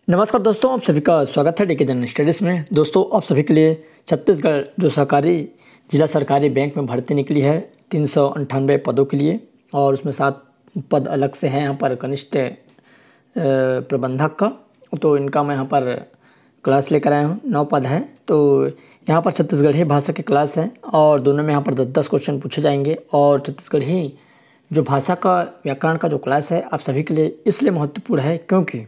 नमस्कार दोस्तों, आप सभी का स्वागत है डीके जनरल स्टडीज़ में। दोस्तों, आप सभी के लिए छत्तीसगढ़ जो सहकारी जिला सरकारी बैंक में भर्ती निकली है 398 पदों के लिए, और उसमें 7 पद अलग से हैं यहाँ पर कनिष्ठ प्रबंधक का। तो इनका मैं यहाँ पर क्लास लेकर आया हूँ। 9 पद हैं। तो यहाँ पर छत्तीसगढ़ी भाषा की क्लास है और दोनों में यहाँ पर 10-10 क्वेश्चन पूछे जाएंगे। और छत्तीसगढ़ी जो भाषा का व्याकरण का जो क्लास है आप सभी के लिए इसलिए महत्वपूर्ण है क्योंकि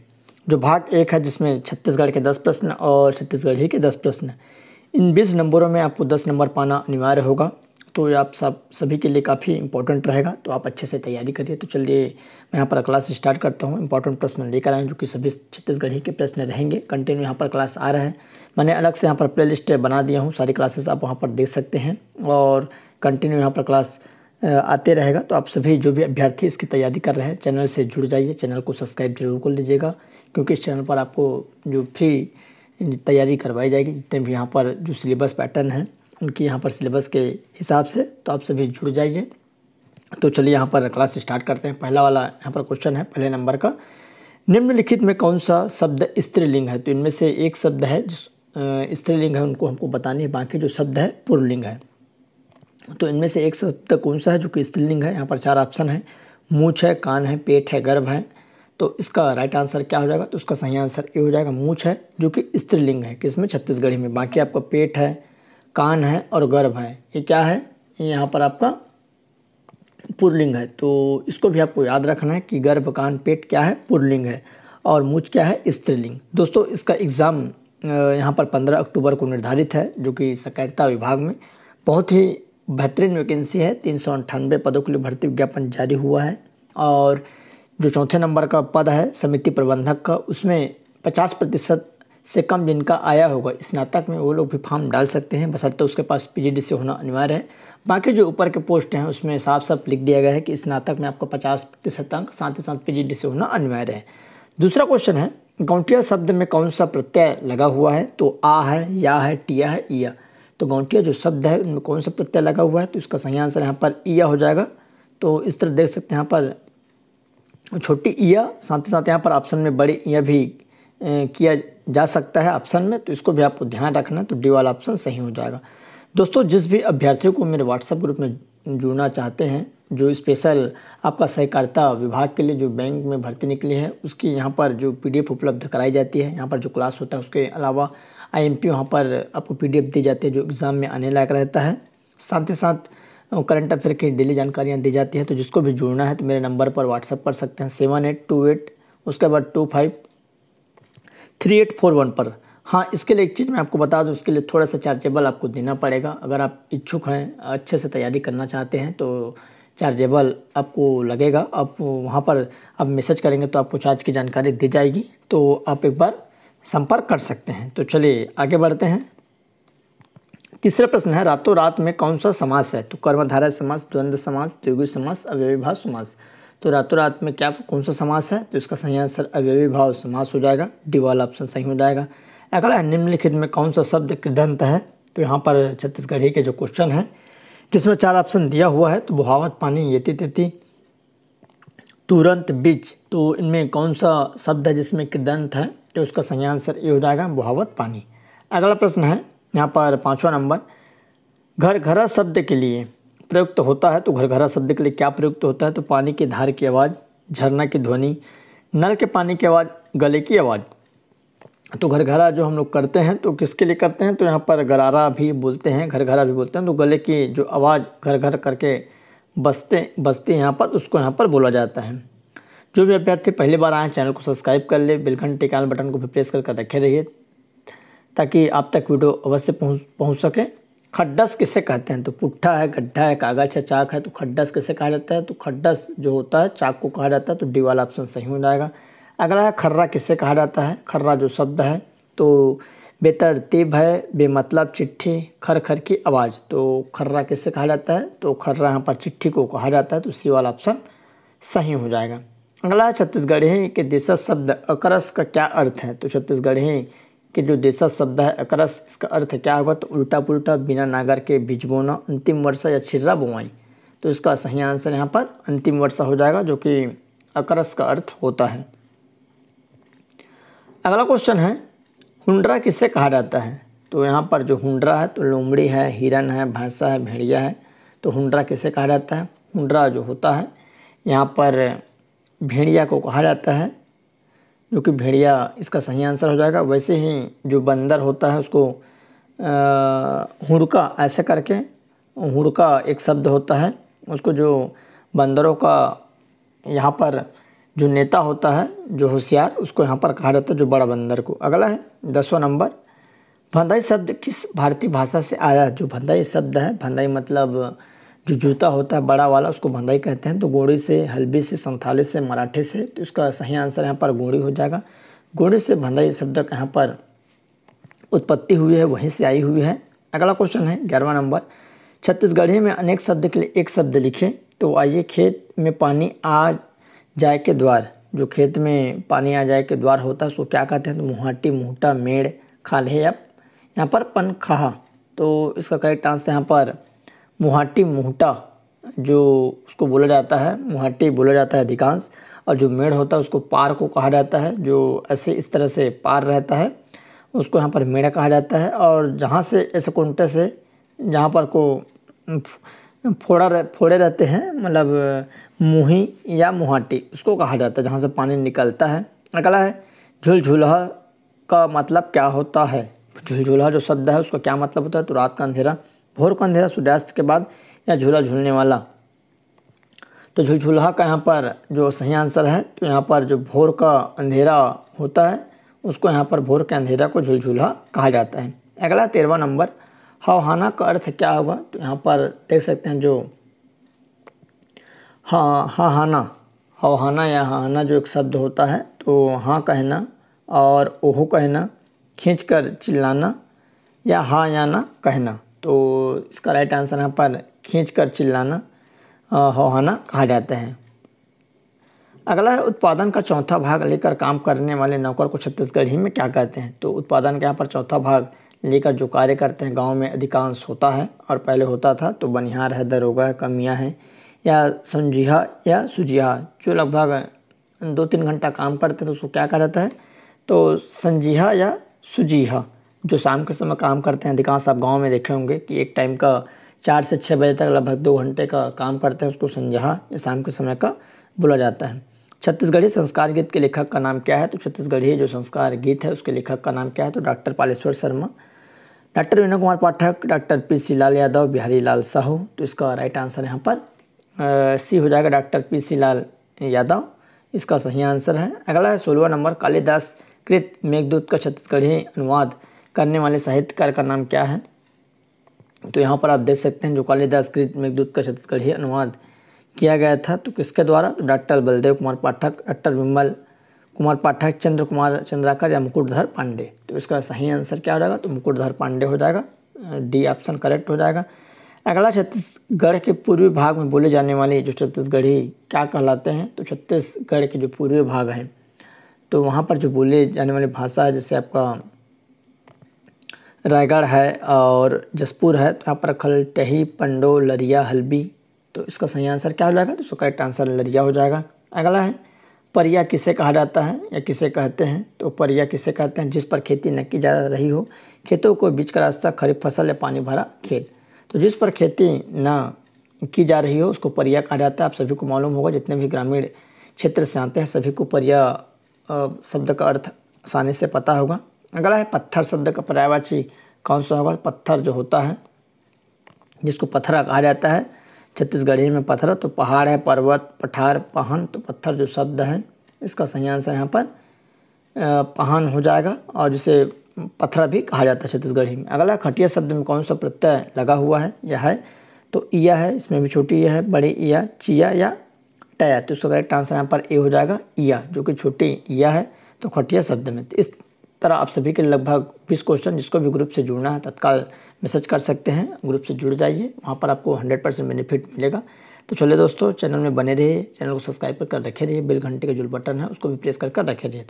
जो भाग 1 है जिसमें छत्तीसगढ़ के 10 प्रश्न और छत्तीसगढ़ी के 10 प्रश्न, इन 20 नंबरों में आपको 10 नंबर पाना अनिवार्य होगा। तो ये आप सभी के लिए काफ़ी इंपॉर्टेंट रहेगा। तो आप अच्छे से तैयारी करिए। तो चलिए मैं यहाँ पर क्लास स्टार्ट करता हूँ। इंपॉर्टेंट प्रश्न लेकर आए जो कि सभी छत्तीसगढ़ी के प्रश्न रहेंगे। कंटिन्यू यहाँ पर क्लास आ रहा है। मैंने अलग से यहाँ पर प्ले लिस्ट बना दिया हूँ, सारी क्लासेस आप वहाँ पर देख सकते हैं और कंटिन्यू यहाँ पर क्लास आते रहेगा। तो आप सभी जो भी अभ्यर्थी इसकी तैयारी कर रहे हैं चैनल से जुड़ जाइए, चैनल को सब्सक्राइब जरूर कर लीजिएगा क्योंकि इस चैनल पर आपको जो फ्री तैयारी करवाई जाएगी, जितने भी यहाँ पर जो सिलेबस पैटर्न है उनकी यहाँ पर सिलेबस के हिसाब से, तो आप सभी जुड़ जाइए। तो चलिए यहाँ पर क्लास स्टार्ट करते हैं। पहला वाला यहाँ पर क्वेश्चन है पहले नंबर का, निम्नलिखित में कौन सा शब्द स्त्रीलिंग है। तो इनमें से एक शब्द है जिस स्त्रीलिंग है उनको हमको बतानी है, बाकी जो शब्द है पुल्लिंग है। तो इनमें से एक शब्द कौन सा है जो कि स्त्रीलिंग है। यहाँ पर 4 ऑप्शन है, मूछ है, कान है, पेट है, गर्भ है। तो इसका राइट आंसर क्या हो जाएगा? तो उसका सही आंसर ये हो जाएगा मूछ है, जो कि स्त्रीलिंग है किसमें? छत्तीसगढ़ी में। बाकी आपका पेट है, कान है और गर्भ है, ये क्या है? यहाँ पर आपका पुल्लिंग है। तो इसको भी आपको याद रखना है कि गर्भ, कान, पेट क्या है? पुल्लिंग है और मूछ क्या है? स्त्रीलिंग। दोस्तों, इसका एग्ज़ाम यहाँ पर 15 अक्टूबर को निर्धारित है, जो कि सहकारिता विभाग में बहुत ही बेहतरीन वैकेंसी है। 398 पदों के लिए भर्ती विज्ञापन जारी हुआ है। और जो चौथे नंबर का पद है समिति प्रबंधक का, उसमें 50% से कम जिनका आया होगा स्नातक में वो लोग भी फॉर्म डाल सकते हैं, बशर्ते उसके पास पीजीडी से होना अनिवार्य है। बाकी जो ऊपर के पोस्ट हैं उसमें साफ साफ लिख दिया गया है कि स्नातक में आपको 50% अंक, साथ ही साथ पीजीडी से होना अनिवार्य है। दूसरा क्वेश्चन है, गौंटिया शब्द में कौन सा प्रत्यय लगा हुआ है? तो आ है, या है, टिया है, इया। तो गौंटिया जो शब्द है उनमें कौन सा प्रत्यय लगा हुआ है? तो इसका सही आंसर यहाँ पर इया हो जाएगा। तो इस तरह देख सकते हैं यहाँ पर छोटी इया, साथ ही साथ यहाँ पर ऑप्शन में बड़ी इया भी किया जा सकता है ऑप्शन में, तो इसको भी आपको ध्यान रखना है। तो डी वाला ऑप्शन सही हो जाएगा। दोस्तों, जिस भी अभ्यर्थियों को मेरे व्हाट्सएप ग्रुप में जुड़ना चाहते हैं, जो स्पेशल आपका सहकारिता विभाग के लिए जो बैंक में भर्ती निकली है उसकी यहाँ पर जो पीडीएफ उपलब्ध कराई जाती है, यहाँ पर जो क्लास होता है उसके अलावा आईएमपी वहाँ पर आपको पीडीएफ दी जाती है जो एग्ज़ाम में आने लायक रहता है। साथ ही साथ करंट अफेयर की डेली जानकारियाँ दी जाती है। तो जिसको भी जुड़ना है तो मेरे नंबर पर व्हाट्सएप कर सकते हैं 7828 उसके बाद 253841 पर। हाँ, इसके लिए एक चीज़ मैं आपको बता दूं, इसके लिए थोड़ा सा चार्जेबल आपको देना पड़ेगा। अगर आप इच्छुक हैं, अच्छे से तैयारी करना चाहते हैं तो चार्जेबल आपको लगेगा। आप वहाँ पर आप मैसेज करेंगे तो आपको चार्ज की जानकारी दी जाएगी, तो आप एक बार संपर्क कर सकते हैं। तो चलिए आगे बढ़ते हैं। तीसरा प्रश्न है, रातों रात में कौन सा समास है? तो कर्मधारय समास, द्वंद्व समास, द्विगु समास, अव्ययी भाव समास। तो रातों रात में क्या कौन सा समास है? तो इसका सही आंसर अव्ययी भाव समास हो जाएगा। डी वाला ऑप्शन सही हो जाएगा। अगला है, निम्नलिखित में कौन सा शब्द कृदंत है? तो यहाँ पर छत्तीसगढ़ी के जो क्वेश्चन है जिसमें 4 ऑप्शन दिया हुआ है, तो बुहावत, पानी, येती तेती, तुरंत, बीच। तो इनमें कौन सा शब्द है जिसमें कृदंत है? तो उसका सही आंसर ये हो जाएगा बुहावत, पानी। अगला प्रश्न है यहाँ पर 5वां नंबर, घरघरा शब्द के लिए प्रयुक्त होता है। तो घरघरा शब्द के लिए क्या प्रयुक्त होता है? तो पानी की धार की आवाज़, झरना की ध्वनि, नल के पानी की आवाज़, गले की आवाज़। तो घरघरा जो हम लोग करते हैं तो किसके लिए करते हैं? तो यहाँ पर गरारा भी बोलते हैं, घरघरा भी बोलते हैं। तो गले की जो आवाज़ घर घर करके बजते यहाँ पर, उसको यहाँ पर बोला जाता है। जो भी अभ्यर्थी पहली बार आए चैनल को सब्सक्राइब कर ले, बेल घंटे के बटन को भी प्रेस करके रखे रहिए ताकि आप तक वीडियो अवश्य पहुँच सके। खड्डस किसे कहते हैं? तो पुट्ठा है, गड्ढा है, कागज है, चाक है। तो खड्डस किसे कहा जाता है? तो खड्डस जो होता है चाक को कहा जाता है। तो डी वाला ऑप्शन सही हो जाएगा। अगला है, खर्रा किसे कहा जाता है? खर्रा जो शब्द है तो बेतरतीब है, बेमतलब चिट्ठी, खर खर की आवाज़। तो खर्रा किसे कहा जाता है? तो खर्रा यहाँ पर चिट्ठी को कहा जाता है। तो सी वाला ऑप्शन सही हो जाएगा। अगला है, छत्तीसगढ़ी के देशज शब्द अकरस का क्या अर्थ है? तो छत्तीसगढ़ी के जो देशज शब्द है अकरस, इसका अर्थ क्या होगा? तो उल्टा पुल्टा, बिना नागर के, बीज बोना, अंतिम वर्षा या छिर्रा बुआई। तो इसका सही आंसर यहाँ पर अंतिम वर्षा हो जाएगा, जो कि अकरस का अर्थ होता है। अगला क्वेश्चन है, हुंडरा किससे कहा जाता है? तो यहाँ पर जो हुंडरा है तो लोमड़ी है, हिरन है, भैंसा है, भेड़िया है। तो हुंडरा किससे कहा जाता है? हुंडरा जो होता है यहाँ पर भेड़िया को कहा जाता है, जो कि भेड़िया इसका सही आंसर हो जाएगा। वैसे ही जो बंदर होता है उसको हुड़का ऐसे करके, हुड़का एक शब्द होता है, उसको जो बंदरों का यहाँ पर जो नेता होता है, जो होशियार, उसको यहाँ पर कहा जाता है, जो बड़ा बंदर को। अगला है 10वां नंबर, भंदाई शब्द किस भारतीय भाषा से आया? जो भंदाई शब्द है, भंदाई मतलब जो जूता होता है बड़ा वाला, उसको भंदाई कहते हैं। तो गोड़ी से, हल्बी से, संथाली से, मराठी से। तो इसका सही आंसर यहाँ पर गोड़ी हो जाएगा। गोड़ी से भंदाई शब्द का यहाँ पर उत्पत्ति हुई है, वहीं से आई हुई है। अगला क्वेश्चन है 11वां नंबर, छत्तीसगढ़ी में अनेक शब्द के लिए एक शब्द लिखे। तो आइए, खेत में पानी आ जाए के द्वार, जो खेत में पानी आ जाए के द्वार होता है उसको क्या कहते हैं? तो मुहाटी, मुहटा, मेड़, खाल्हे या यहाँ पर पनखाहा। तो इसका करेक्ट आंसर यहाँ पर मुहाटी, मुहटा जो उसको बोला जाता है, मुहाटी बोला जाता है अधिकांश। और जो मेड़ होता है उसको पार को कहा जाता है, जो ऐसे इस तरह से पार रहता है उसको यहाँ पर मेड़ा कहा जाता है। और जहाँ से ऐसे कुंटे से जहाँ पर को फोड़े रहते हैं, मतलब मुही या मुहाटी, उसको कहा जाता है जहाँ से पानी निकलता है। अगला है, झुलझुलहा का मतलब क्या होता है? झुलझुलहा जो शब्द है उसका क्या मतलब होता है? तो रात का अंधेरा, भोर का अंधेरा, सूर्यास्त के बाद, या झूला झूलने वाला। तो झुलझुलहा का यहाँ पर जो सही आंसर है, तो यहाँ पर जो भोर का अंधेरा होता है उसको यहाँ पर भोर के अंधेरा को झुलझुलहा कहा जाता है। अगला 13वां नंबर, हौहाना का अर्थ क्या होगा? तो यहाँ पर देख सकते हैं जो हाहाना, हौहाना या हाहाना जो एक शब्द होता है, तो हाँ कहना और ओहो कहना, खींचकर चिल्लाना, या हाँ या ना कहना। तो इसका राइट आंसर यहाँ पर खींचकर चिल्लाना, हौहाना कहा जाता है। अगला है, उत्पादन का चौथा भाग लेकर काम करने वाले नौकर को छत्तीसगढ़ी में क्या कहते हैं? तो उत्पादन के यहाँ पर चौथा भाग लेकर जो कार्य करते हैं गांव में अधिकांश होता है, और पहले होता था। तो बनिहार है, दरोगा है, कमिया है, या संजीहा या सुजिहा, जो लगभग 2-3 घंटा काम करते हैं तो उसको क्या कहा जाता है? तो संजीहा या सुजीहा। जो शाम के समय काम करते हैं, अधिकांश आप गाँव में देखे होंगे कि एक टाइम का 4 से 6 बजे तक लगभग 2 घंटे का काम करते हैं, उसको संजहा या शाम के समय का बोला जाता है। छत्तीसगढ़ी संस्कार गीत के लेखक का नाम क्या है? तो छत्तीसगढ़ी जो संस्कार गीत है उसके लेखक का नाम क्या है? तो doctor Paleshwar Sharma, doctor Vinay Kumar Pathak, doctor PC. Lal Yadav, Bihari लाल साहू। तो इसका राइट आंसर यहाँ पर सी हो जाएगा, डॉक्टर पी.सी. लाल यादव इसका सही आंसर है। अगला है 16वां नंबर, कालिदास कृत मेघदूत का छत्तीसगढ़ी अनुवाद करने वाले साहित्यकार का नाम क्या है? तो यहाँ पर आप देख सकते हैं जो कालिदास कृत मेघदूत का छत्तीसगढ़ी अनुवाद किया गया था, तो किसके द्वारा? तो डॉक्टर बलदेव कुमार पाठक, डॉक्टर विमल कुमार पाठक, चंद्र कुमार चंद्राकर, या मुकुटधर पांडे। तो इसका सही आंसर क्या हो जाएगा? तो मुकुटधर पांडे हो जाएगा, डी ऑप्शन करेक्ट हो जाएगा। अगला, छत्तीसगढ़ के पूर्वी भाग में बोले जाने वाले जो छत्तीसगढ़ी क्या कहलाते हैं? तो छत्तीसगढ़ के जो पूर्वी भाग हैं तो वहाँ पर जो बोले जाने वाली भाषा है, जैसे आपका रायगढ़ है और जसपुर है, तो यहाँ पर खलटही, पंडो, लरिया, हल्बी। तो इसका सही आंसर क्या हो जाएगा? तो इसका करेक्ट आंसर लरिया हो जाएगा। अगला है, परिया किसे कहा जाता है या किसे कहते हैं? तो परिया किसे कहते हैं? जिस पर खेती न की जा रही हो, खेतों को बीच का रास्ता, खरीफ फसल या पानी भरा खेत। तो जिस पर खेती न की जा रही हो उसको परिया कहा जाता है। आप सभी को मालूम होगा, जितने भी ग्रामीण क्षेत्र से आते हैं सभी को परिया शब्द का अर्थ आसानी से पता होगा। अगला है, पत्थर शब्द का पर्यायवाची कौन सा होगा? पत्थर जो होता है जिसको पत्थरा कहा जाता है छत्तीसगढ़ी में पत्थर, तो पहाड़ है, पर्वत, पठार, पहान। तो पत्थर जो शब्द है इसका सही आंसर यहाँ पर पहान हो जाएगा, और जिसे पत्थरा भी कहा जाता है छत्तीसगढ़ी में। अगला, खटिया शब्द में कौन सा प्रत्यय लगा हुआ है? यह है तो ईया है, इसमें भी छोटी ईया है, बड़ी ईया, चिया या टया। तो इसका करेक्ट आंसर यहाँ पर ए हो जाएगा, ईया, जो कि छोटी ईया है तो खटिया शब्द में। तो इस तरह आप सभी के लगभग 20 क्वेश्चन, जिसको भी ग्रुप से जुड़ना है तत्काल मैसेज कर सकते हैं, ग्रुप से जुड़ जाइए, वहाँ पर आपको 100% बेनिफिट मिलेगा। तो चलिए दोस्तों, चैनल में बने रहिए, चैनल को सब्सक्राइब कर रखे रहिए, बेल घंटे का जो बटन है उसको भी प्रेस कर रखे रहिए।